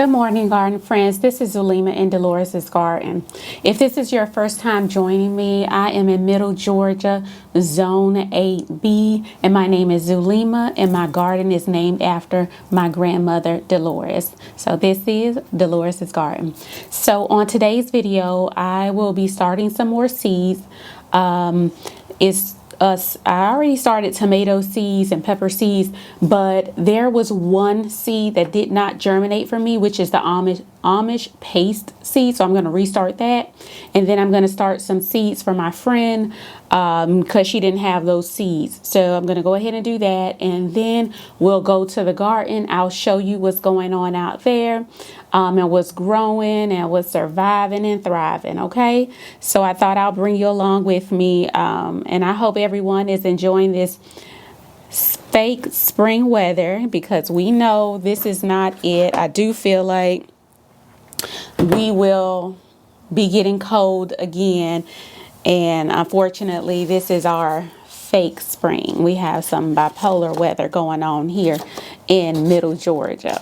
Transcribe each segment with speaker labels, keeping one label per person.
Speaker 1: Good morning, garden friends. This is Zulema in Dolores' garden. If this is your first time joining me, I am in Middle Georgia, Zone 8B, and my name is Zulema, and my garden is named after my grandmother, Dolores. So this is Dolores' garden. So on today's video, I will be starting some more seeds. I already started tomato seeds and pepper seeds, but there was one seed that did not germinate for me, which is the Amish paste seed. So I'm going to restart that, and then I'm going to start some seeds for my friend because she didn't have those seeds. So I'm going to go ahead and do that, and then we'll go to the garden. I'll show you what's going on out there, and what's growing and what's surviving and thriving. Okay, so I thought I'll bring you along with me, and I hope everyone is enjoying this fake spring weather, because we know this is not it. I do feel like we will be getting cold again, and unfortunately this is our fake spring. We have some bipolar weather going on here in Middle Georgia.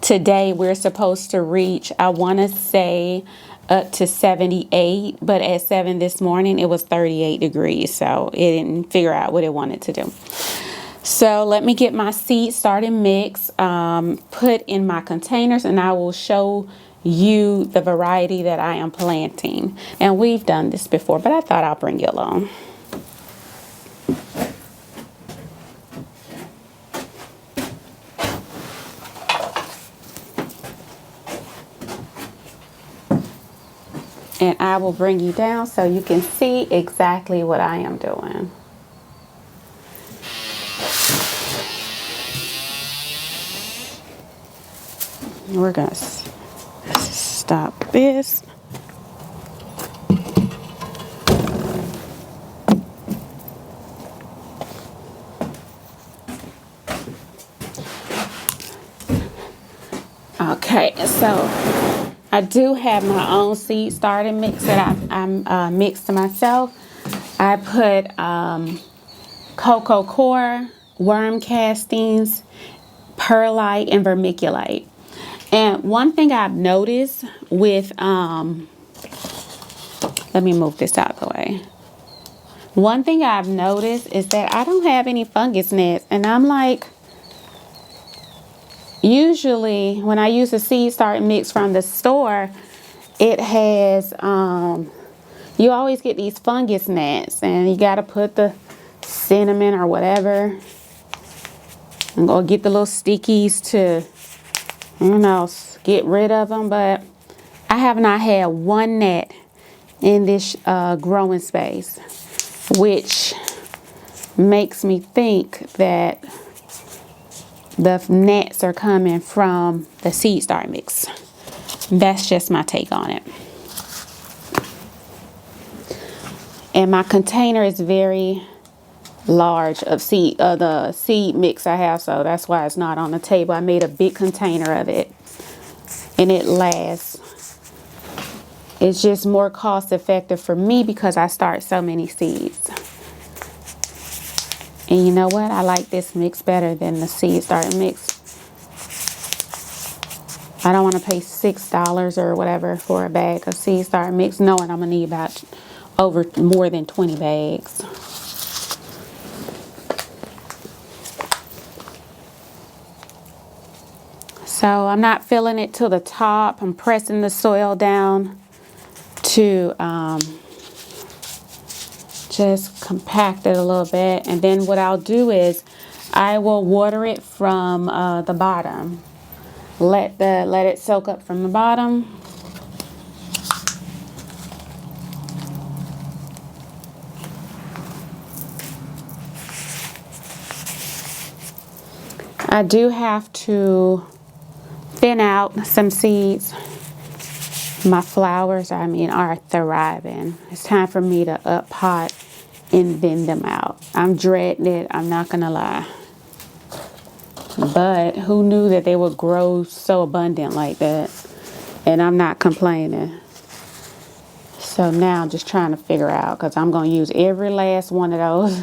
Speaker 1: Today we're supposed to reach, I want to say, up to 78, but at 7 this morning it was 38 degrees, so it didn't figure out what it wanted to do. So let me get my seed started mix put in my containers, and I will show you the variety that I am planting. And we've done this before, but I thought I'll bring you along. And I will bring you down so you can see exactly what I am doing. We're going to stop this. Okay, so I do have my own seed starter mix that I mixed myself. I put cocoa coir, worm castings, perlite, and vermiculite. And one thing I've noticed with, let me move this out of the way. One thing I've noticed is that I don't have any fungus gnats, and I'm like, usually when I use a seed start mix from the store, it has, you always get these fungus gnats, and you got to put the cinnamon or whatever and go get the little stickies to, get rid of them. But I have not had one gnat in this growing space, which makes me think that the gnats are coming from the seed start mix. That's just my take on it. And my container is very large of the seed mix I have, so that's why it's not on the table. I made a big container of it, and it lasts. It's just more cost effective for me because I start so many seeds. And you know what? I like this mix better than the seed starter mix. I don't want to pay $6 or whatever for a bag of seed starter mix, knowing I'm gonna need about more than 20 bags. So I'm not filling it to the top. I'm pressing the soil down to just compact it a little bit. And then what I'll do is I will water it from the bottom. Let it soak up from the bottom. I do have to thin out some seeds. My flowers, are thriving. It's time for me to up pot and thin them out. I'm dreading it, I'm not gonna lie. But who knew that they would grow so abundant like that? And I'm not complaining. So now I'm just trying to figure out, because I'm gonna use every last one of those.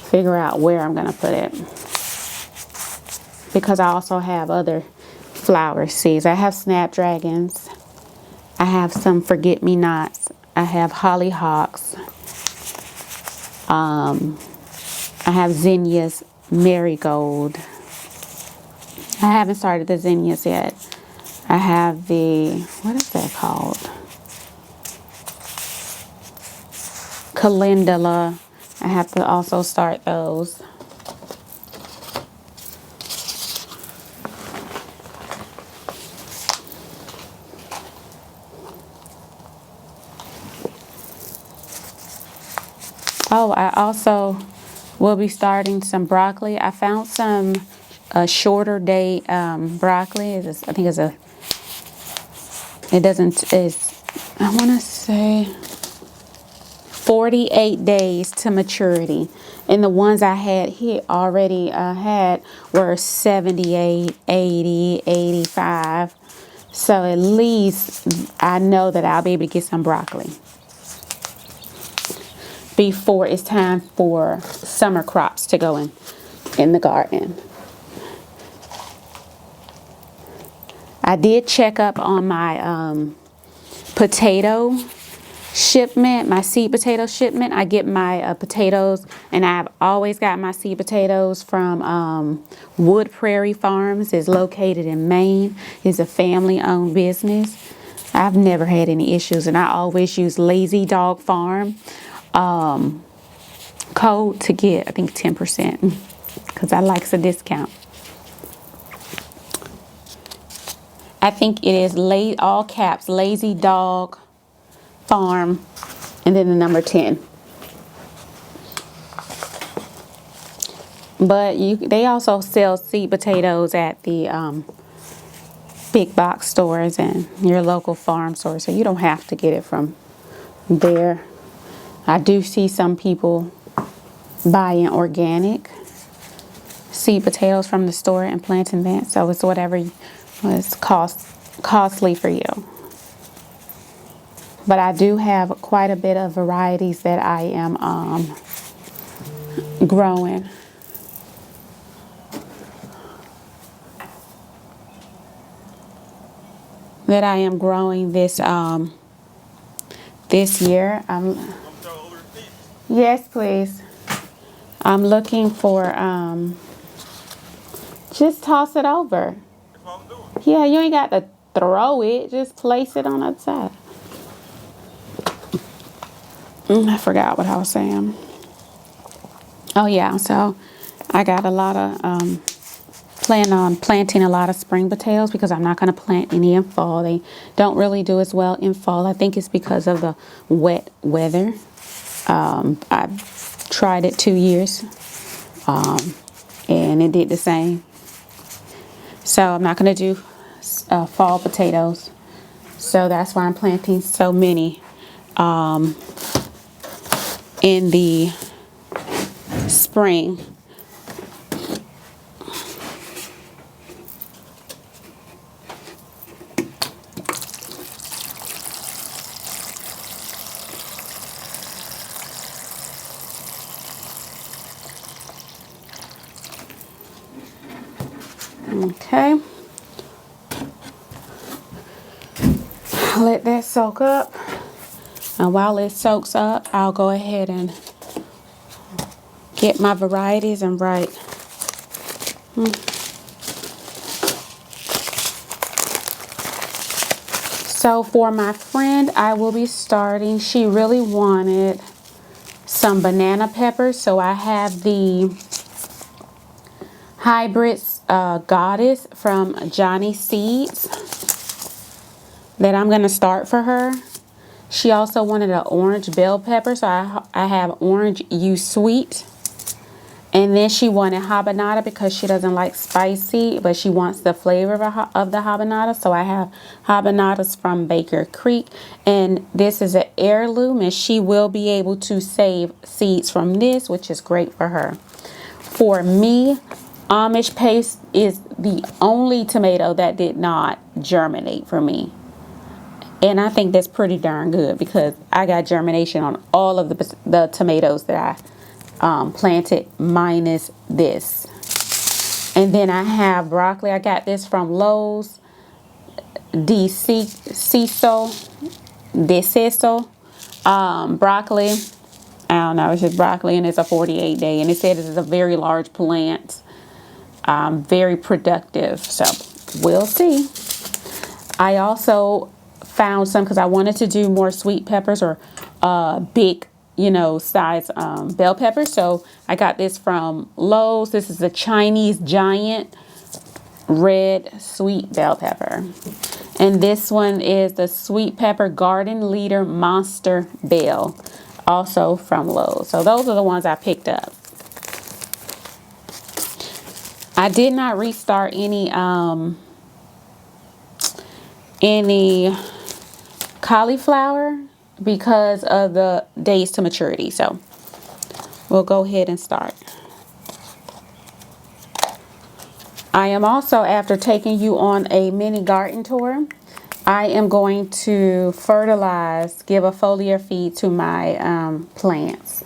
Speaker 1: Figure out where I'm gonna put it. Because I also have other flower seeds. I have snapdragons. I have some forget-me-nots. I have hollyhocks. I have zinnias, marigold. I haven't started the zinnias yet. I have the, what is that called? Calendula. I have to also start those. Oh, I also will be starting some broccoli. I found some shorter day broccoli. I think it's a, it doesn't, it's, I want to say 48 days to maturity. And the ones I had here already had were 78, 80, 85. So at least I know that I'll be able to get some broccoli before it's time for summer crops to go in the garden. I did check up on my potato shipment, my seed potato shipment. I get my potatoes, and I've always got my seed potatoes from Wood Prairie Farms. It's located in Maine. It's a family-owned business. I've never had any issues, and I always use Lazy Dog Farm code to get, I think, 10% because I like the discount. I think it is all caps, Lazy Dog Farm, and then the number 10. But they also sell seed potatoes at the big box stores and your local farm store, so you don't have to get it from there. I do see some people buying organic seed potatoes from the store and planting that, so it's whatever is costly for you. But I do have quite a bit of varieties that I am growing. That I am growing this this year. Yes, please. I'm looking for just toss it over. Yeah, you ain't got to throw it. Just place it on the side. I forgot what I was saying. Oh yeah, so I got a lot of plan on planting a lot of spring potatoes because I'm not going to plant any in fall. They don't really do as well in fall. I think it's because of the wet weather. I've tried it 2 years and it did the same. So I'm not going to do fall potatoes. So that's why I'm planting so many in the spring. Okay, let that soak up, and while it soaks up, I'll go ahead and get my varieties and write. So for my friend, I will be starting, she really wanted some banana peppers, so I have the hybrids Goddess from Johnny Seeds that I'm going to start for her. She also wanted an orange bell pepper, so I have orange U sweet. And then she wanted habanada because she doesn't like spicy, but she wants the flavor of the habanada. So I have habanadas from Baker Creek, and this is an heirloom, and she will be able to save seeds from this, which is great for her. For me, Amish paste is the only tomato that did not germinate for me. And I think that's pretty darn good because I got germination on all of the tomatoes that I planted minus this. And then I have broccoli. I got this from Lowe's. Deceso broccoli. I don't know, it's just broccoli, and it's a 48 day, and it said it is a very large plant, very productive, so we'll see. I also found some because I wanted to do more sweet peppers, or big, size bell peppers. So I got this from Lowe's. This is a Chinese giant red sweet bell pepper. And this one is the sweet pepper garden leader monster bell, also from Lowe's. So those are the ones I picked up. I did not restart any cauliflower because of the days to maturity. So we'll go ahead and start. I am also, after taking you on a mini garden tour, I am going to give a foliar feed to my plants.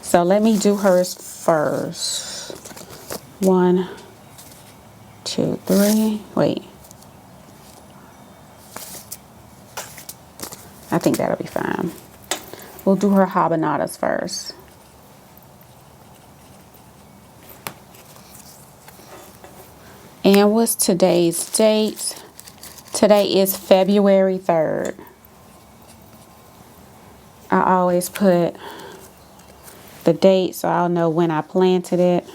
Speaker 1: So let me do hers first. 1, 2, 3. Wait. I think that'll be fine. We'll do her habaneras first. And what's today's date? Today is February 3rd. I always put the date so I'll know when I planted it.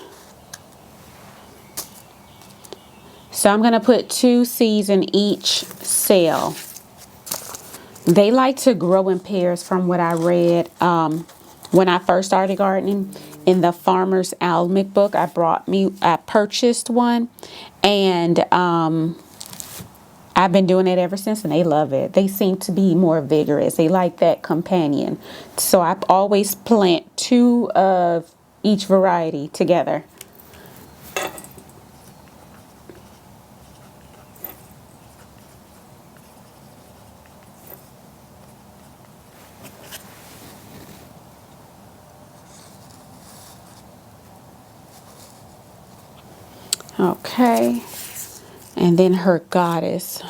Speaker 1: So I'm going to put 2 seeds in each cell. They like to grow in pairs, from what I read when I first started gardening. In the Farmer's Almanac book, I purchased one, and I've been doing it ever since, and they love it. They seem to be more vigorous. They like that companion. So I always plant 2 of each variety together. Okay, and then her goddess.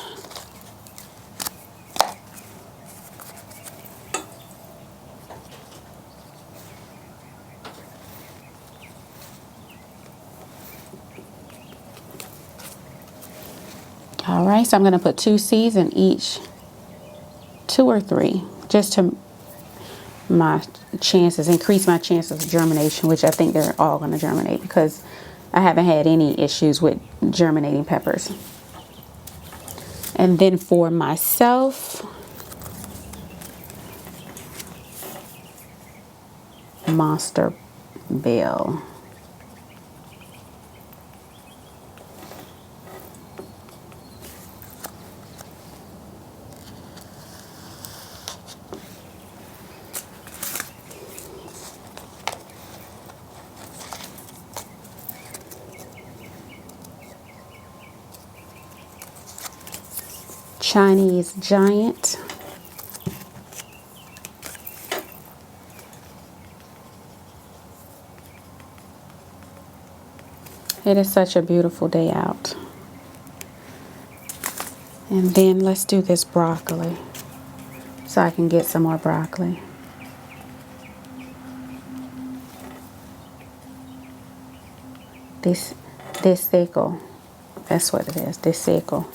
Speaker 1: All right, so I'm going to put 2 seeds in each, 2 or 3, just to increase my chances of germination, which I think they're all going to germinate because I haven't had any issues with germinating peppers. And then for myself, monster bell. Chinese giant. It is such a beautiful day out. And then let's do this broccoli so I can get some more broccoli. This seco. That's what it is. This seco.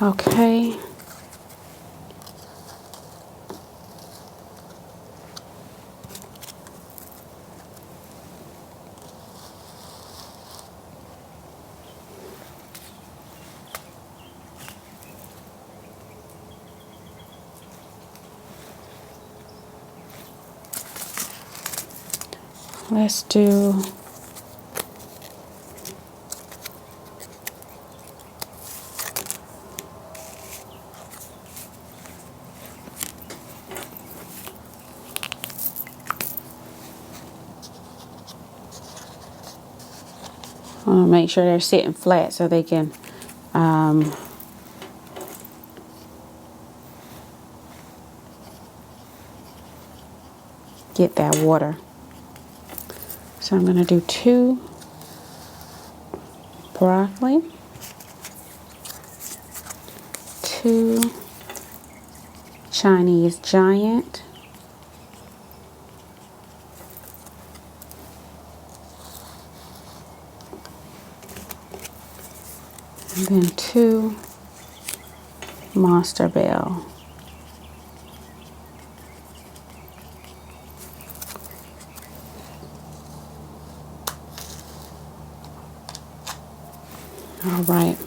Speaker 1: Okay. Let's do I want to make sure they're sitting flat so they can get that water. So I'm going to do 2 broccoli, 2 Chinese giant, and then 2 monster bell. All right.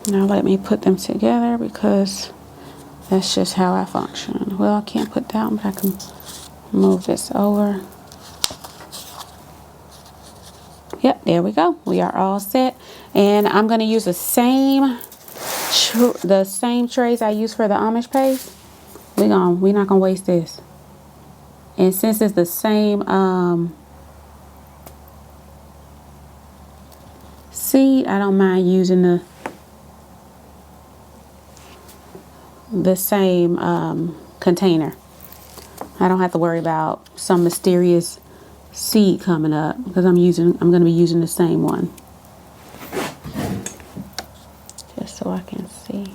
Speaker 1: Now let me put them together because that's just how I function. Well, I can't put down, but I can move this over. Yep, there we go. We are all set. And I'm going to use the same trays I use for the Amish paste. We're not going to waste this. And since it's the same seed, I don't mind using the same container. I don't have to worry about some mysterious seed coming up because I'm going to be using the same one. Just so I can see.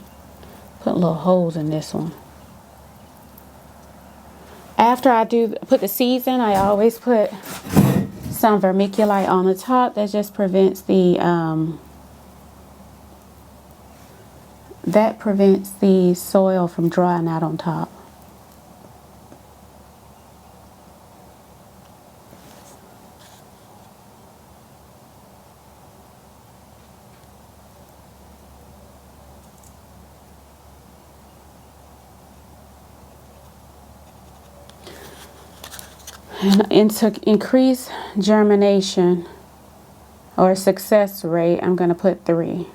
Speaker 1: Put little holes in this one. After I put the seeds in, I always put some vermiculite on the top. That just prevents the soil from drying out on top. And to increase germination or success rate, I'm going to put 3.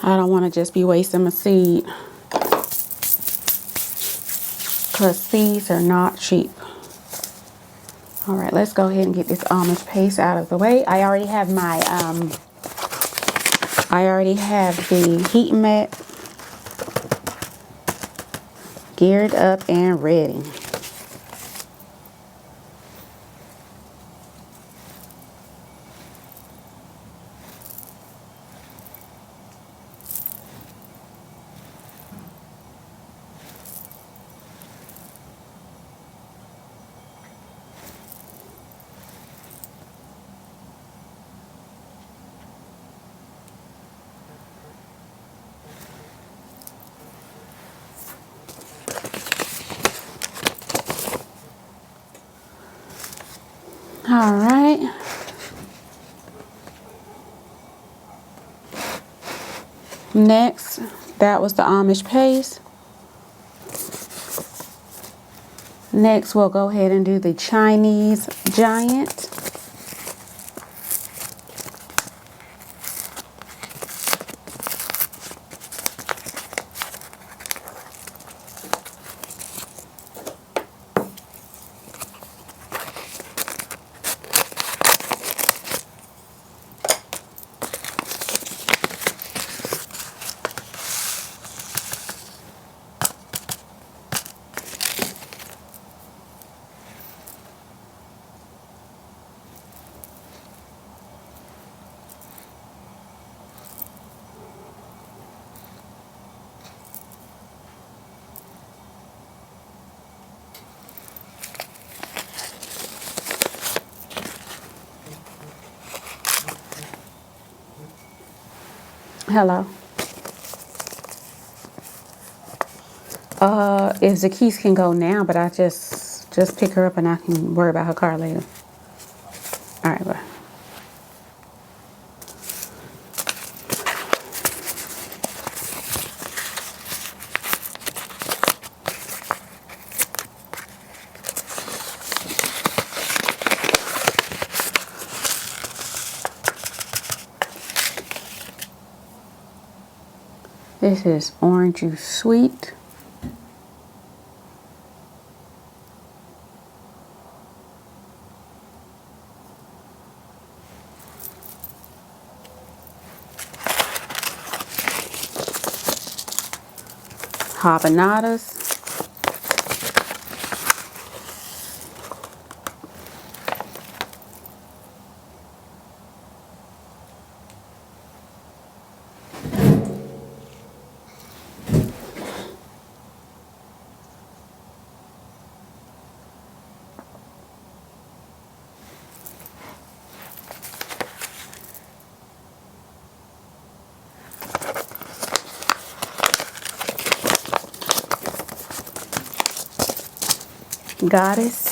Speaker 1: I don't want to just be wasting my seed because seeds are not cheap. All right, let's go ahead and get this Amish paste out of the way. I already have the heat mat geared up and ready. All right. Next, that was the Amish paste. Next, we'll go ahead and do the Chinese giant. Hello. If Zakis can go now, but I just pick her up and I can worry about her car later. All right, bye. This is orange juice sweet. Habanadas. Goddess.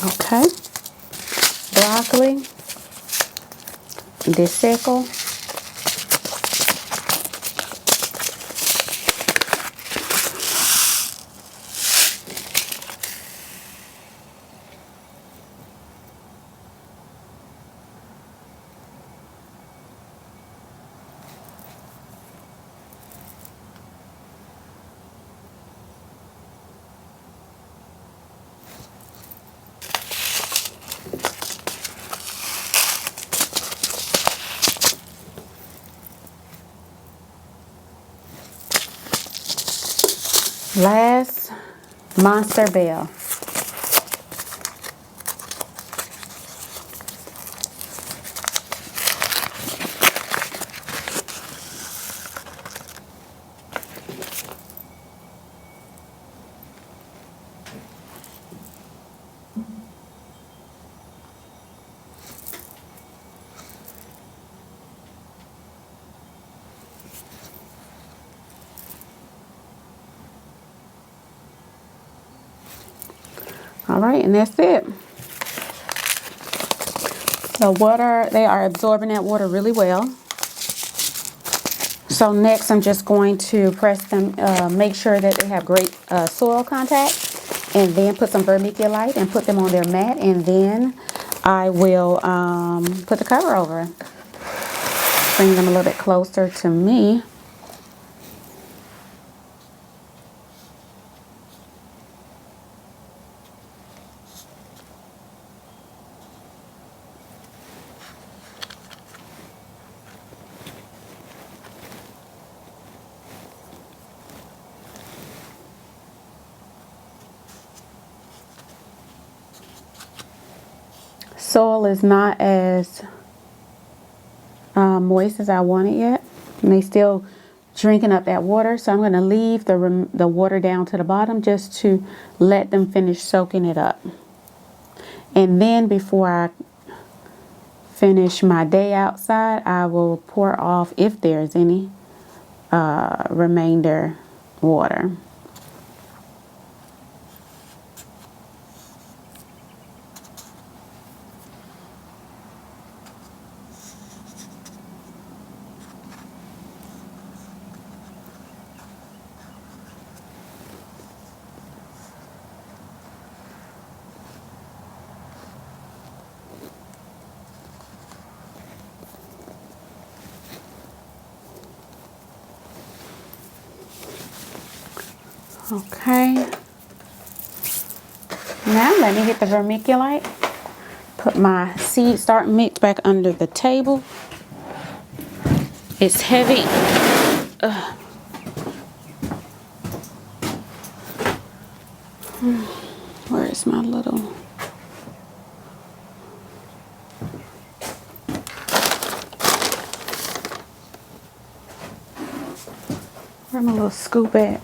Speaker 1: Okay. Broccoli. Desicle. Last, Monster Bell. All right, and that's it. The water, they are absorbing that water really well. So next, I'm just going to press them, make sure that they have great soil contact, and then put some vermiculite and put them on their mat, and then I will put the cover over. Bring them a little bit closer to me. Soil is not as moist as I want it yet, and they still drinking up that water, so I'm going to leave the water down to the bottom just to let them finish soaking it up. And then before I finish my day outside, I will pour off, if there's any remainder water. Okay. Now let me get the vermiculite. Put my seed start mix back under the table. It's heavy. Ugh. Where is my little... Where my little scoop at?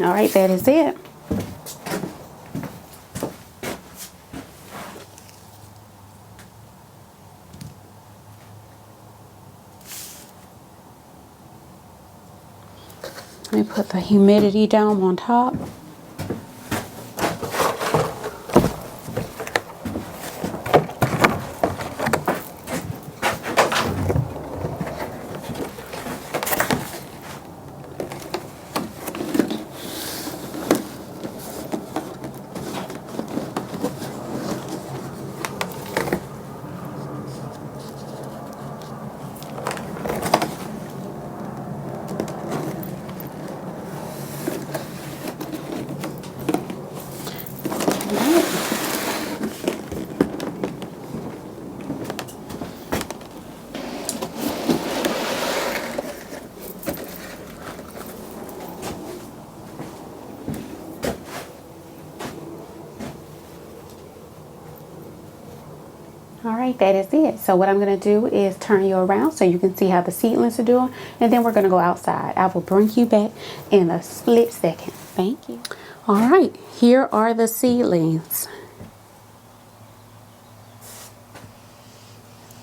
Speaker 1: All right, that is it. Let me put the humidity dome on top. All right, that is it. So what I'm going to do is turn you around so you can see how the seedlings are doing, and then we're going to go outside. I will bring you back in a split second. Thank you. All right, here are the seedlings.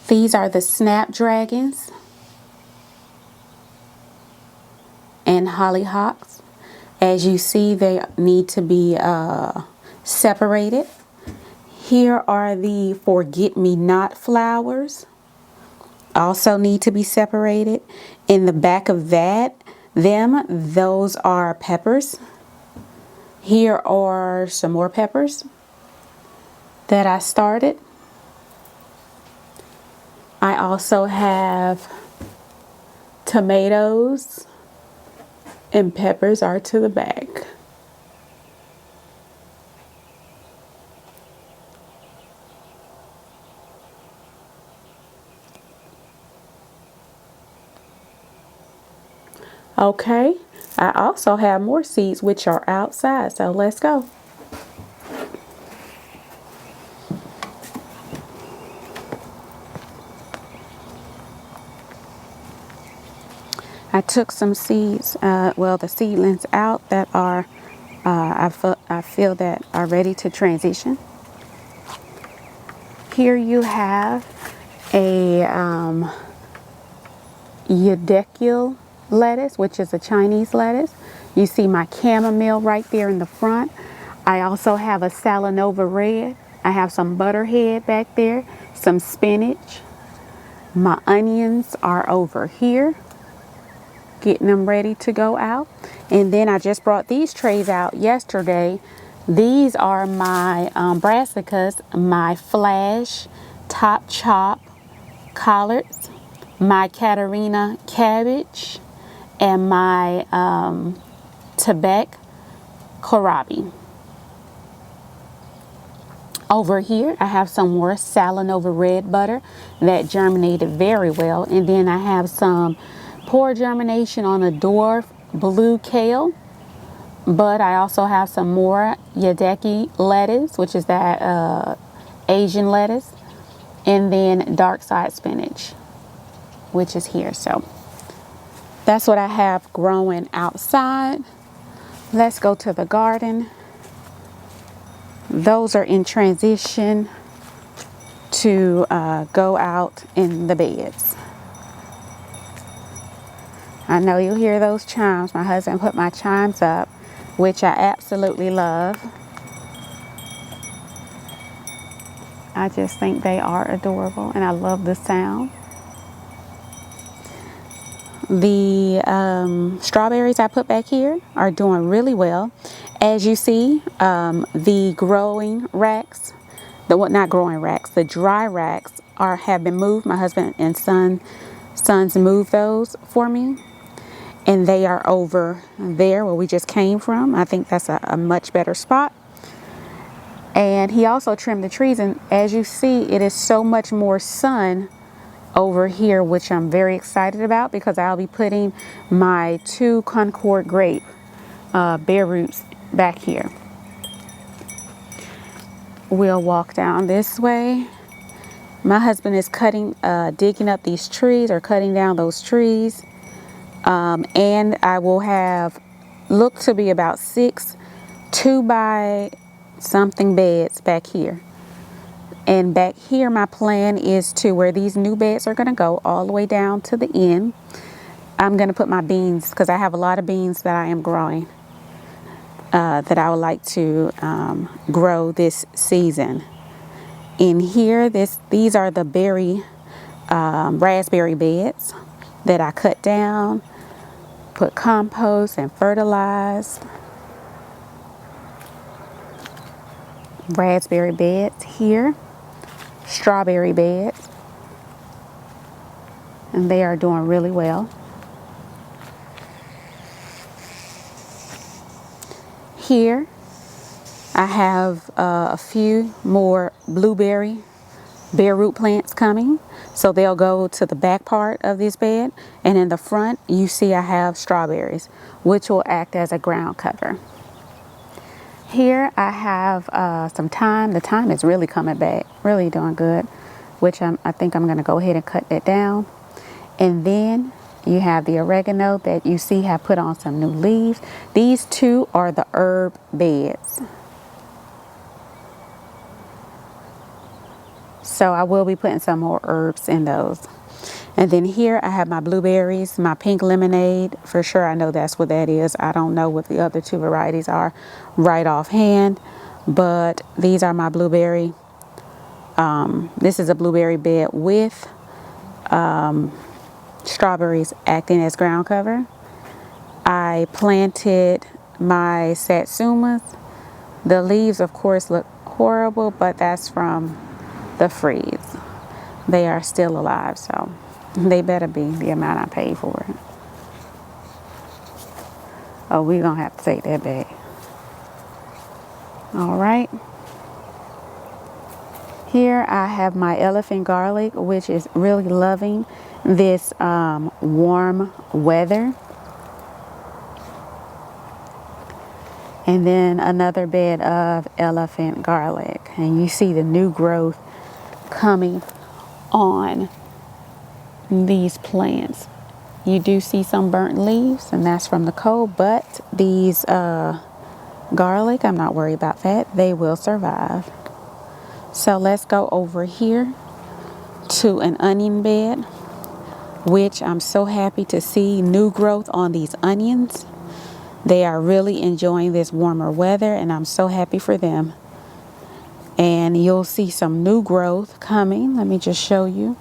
Speaker 1: These are the snapdragons and hollyhocks. As you see, they need to be separated. Here are the forget-me-not flowers. Also need to be separated. In the back of those are peppers. Here are some more peppers that I started. I also have tomatoes and peppers are to the back. Okay, I also have more seeds which are outside, so let's go. I took some seeds, the seedlings out that are, I feel that are ready to transition. Here you have a Yidekil lettuce, which is a Chinese lettuce. You see my chamomile right there in the front. I also have a Salanova red. I have some butterhead back there, some spinach. My onions are over here, getting them ready to go out. And then I just brought these trays out yesterday. These are my brassicas, my flash top chop collards, my Katarina cabbage, and my Tibet kohlrabi. Over here, I have some more Salanova red butter that germinated very well. And then I have some poor germination on a dwarf blue kale. But I also have some more Yideki lettuce, which is that Asian lettuce. And then dark side spinach, which is here. So that's what I have growing outside. Let's go to the garden. Those are in transition to go out in the beds. I know you'll hear those chimes. My husband put my chimes up, which I absolutely love. I just think they are adorable, and I love the sound. The strawberries I put back here are doing really well. As you see, the growing racks, the dry racks have been moved. My husband and sons moved those for me, and they are over there where we just came from. I think that's a much better spot. And he also trimmed the trees, and as you see, it is so much more sun over here, which I'm very excited about because I'll be putting my 2 Concord grape bare roots back here. We'll walk down this way. My husband is digging up these trees or cutting down those trees. And I will have look to be about 6 2 by something beds back here. And back here, my plan is to where these new beds are going to go all the way down to the end. I'm going to put my beans, because I have a lot of beans that I am growing that I would like to grow this season. In here, these are the raspberry beds that I cut down, put compost and fertilized. Raspberry beds here, strawberry beds, and they are doing really well. Here I have a few more blueberry bare root plants coming, so they'll go to the back part of this bed, and in the front you see I have strawberries, which will act as a ground cover. Here I have some thyme. The thyme is really coming back, really doing good, which I think I'm going to go ahead and cut that down. And then you have the oregano that you see have put on some new leaves. These two are the herb beds. So I will be putting some more herbs in those. And then here I have my blueberries, my pink lemonade. For sure, I know that's what that is. I don't know what the other two varieties are right offhand, but these are my blueberry. This is a blueberry bed with strawberries acting as ground cover. I planted my satsumas. The leaves, of course, look horrible, but that's from the freeze. They are still alive, so they better be the amount I paid for it. Oh, we're gonna have to take that back. All right. Here I have my elephant garlic, which is really loving this warm weather. And then another bed of elephant garlic. And you see the new growth coming on these plants. You do see some burnt leaves, and that's from the cold, but these garlic, I'm not worried about that. They will survive. So let's go over here to an onion bed, which I'm so happy to see new growth on these onions. They are really enjoying this warmer weather, and I'm so happy for them. And you'll see some new growth coming. Let me just show you.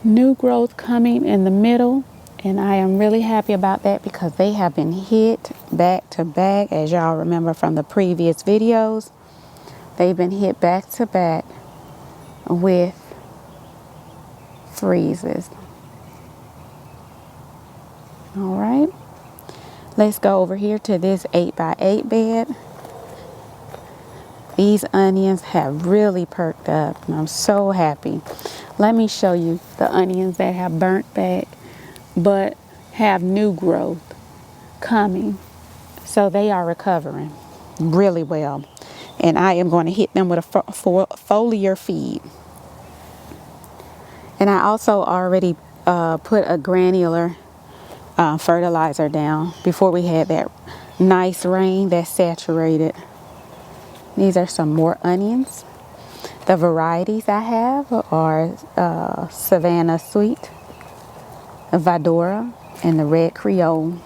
Speaker 1: New growth coming in the middle, and I am really happy about that because they have been hit back to back. As y'all remember from the previous videos, they've been hit back to back with freezes. All right, let's go over here to this 8x8 bed. These onions have really perked up, and I'm so happy. Let me show you the onions that have burnt back but have new growth coming. So they are recovering really well. And I am going to hit them with a foliar feed. And I also already put a granular fertilizer down before we had that nice rain that saturated. These are some more onions. The varieties I have are Savannah Sweet, Vidora, and the Red Creole.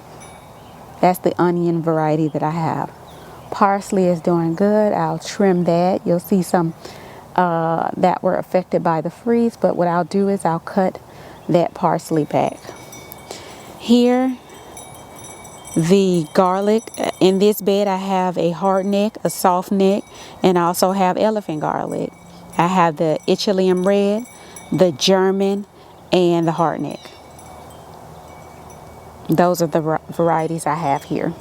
Speaker 1: That's the onion variety that I have. Parsley is doing good. I'll trim that. You'll see some that were affected by the freeze, but what I'll do is I'll cut that parsley back. Here, the garlic. In this bed, I have a hard neck, a soft neck, and I also have elephant garlic. I have the Italian red, the German, and the hard neck. Those are the varieties I have here.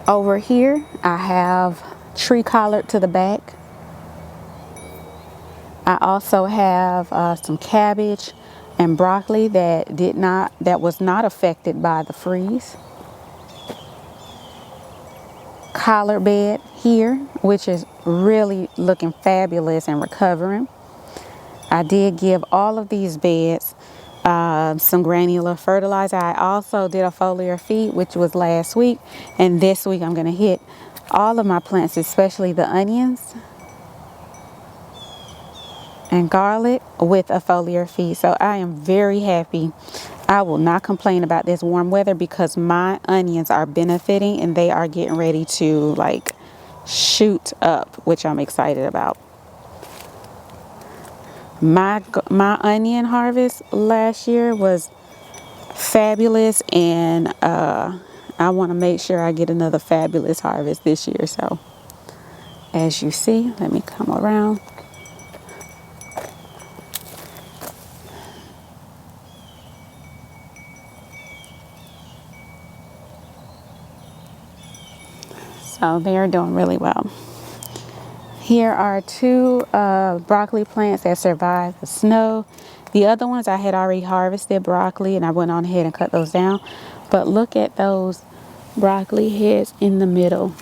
Speaker 1: Over here, I have tree collard to the back. I also have some cabbage and broccoli that was not affected by the freeze. Collard bed here, which is really looking fabulous and recovering. I did give all of these beds some granular fertilizer. I also did a foliar feed, which was last week, and this week I'm going to hit all of my plants, especially the onions and garlic, with a foliar feed. So I am very happy. I will not complain about this warm weather because my onions are benefiting and they are getting ready to like shoot up, which I'm excited about. My onion harvest last year was fabulous, and I want to make sure I get another fabulous harvest this year. So as you see, let me come around. So they're doing really well. Here are two broccoli plants that survived the snow. The other ones I had already harvested broccoli and I went on ahead and cut those down. But look at those broccoli heads in the middle.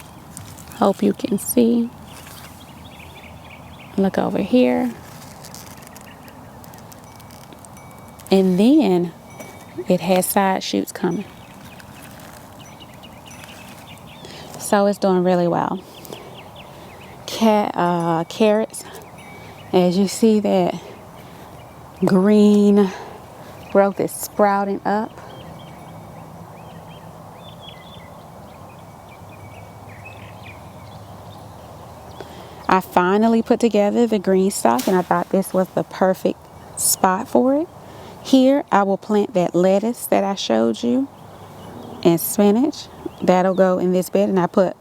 Speaker 1: Hope you can see. Look over here. And then it has side shoots coming. So it's doing really well. Carrots, as you see, that green growth is sprouting up. I finally put together the green stock and I thought this was the perfect spot for it. Here I will plant that lettuce that I showed you and spinach. That'll go in this bed, and I put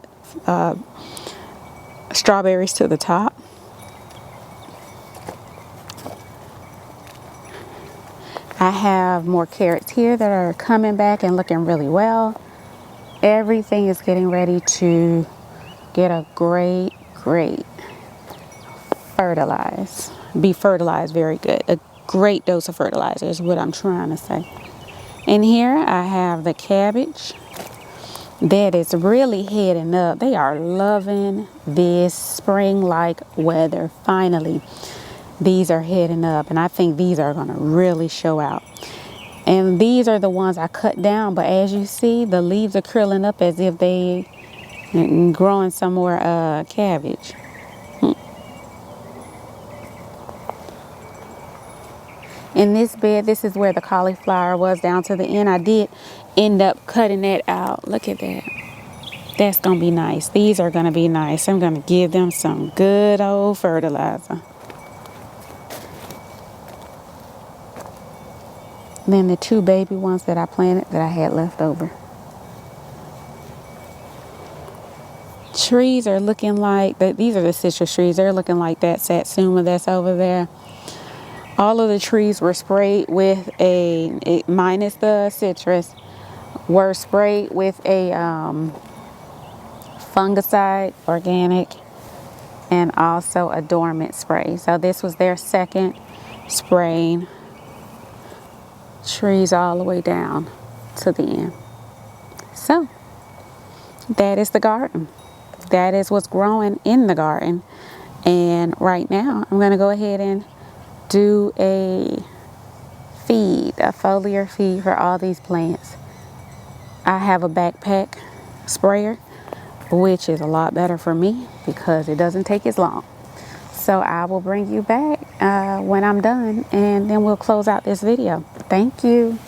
Speaker 1: strawberries to the top. I have more carrots here that are coming back and looking really well. Everything is getting ready to get a great be fertilized very good. A great dose of fertilizer is what I'm trying to say. And here I have the cabbage that is really heading up. They are loving this spring-like weather. Finally, these are heading up, and I think these are going to really show out. And these are the ones I cut down, but as you see, the leaves are curling up as if they growing some more cabbage. In this bed, this is where the cauliflower was down to the end. I did end up cutting that out. Look at that. That's going to be nice. These are going to be nice. I'm going to give them some good old fertilizer. Then the two baby ones that I planted that I had left over. Trees are looking like, these are the citrus trees. They're looking like that satsuma that's over there. All of the trees were sprayed with minus the citrus, were sprayed with a fungicide, organic, and also a dormant spray. So this was their second spraying trees all the way down to the end. So that is the garden. That is what's growing in the garden. And right now I'm going to go ahead and do a foliar feed for all these plants. I have a backpack sprayer, which is a lot better for me because it doesn't take as long. So I will bring you back when I'm done, and then we'll close out this video. Thank you.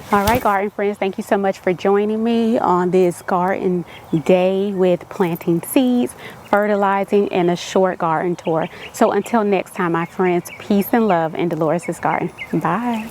Speaker 1: All right, garden friends, thank you so much for joining me on this garden day with planting seeds, fertilizing, and a short garden tour. So until next time, my friends, peace and love in Dolores' garden. Bye.